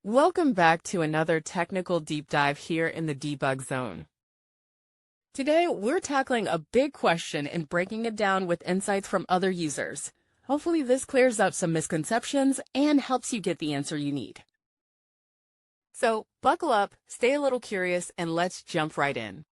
Welcome back to another technical deep dive here in the debug zone. Today, we're tackling a big question and breaking it down with insights from other users. Hopefully this clears up some misconceptions and helps you get the answer you need. So buckle up, stay a little curious, and let's jump right in.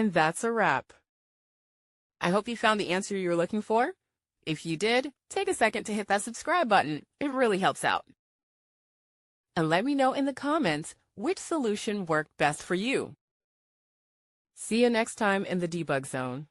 And that's a wrap. I hope you found the answer you were looking for. If you did, take a second to hit that subscribe button. It really helps out. And let me know in the comments which solution worked best for you. See you next time in the debug zone.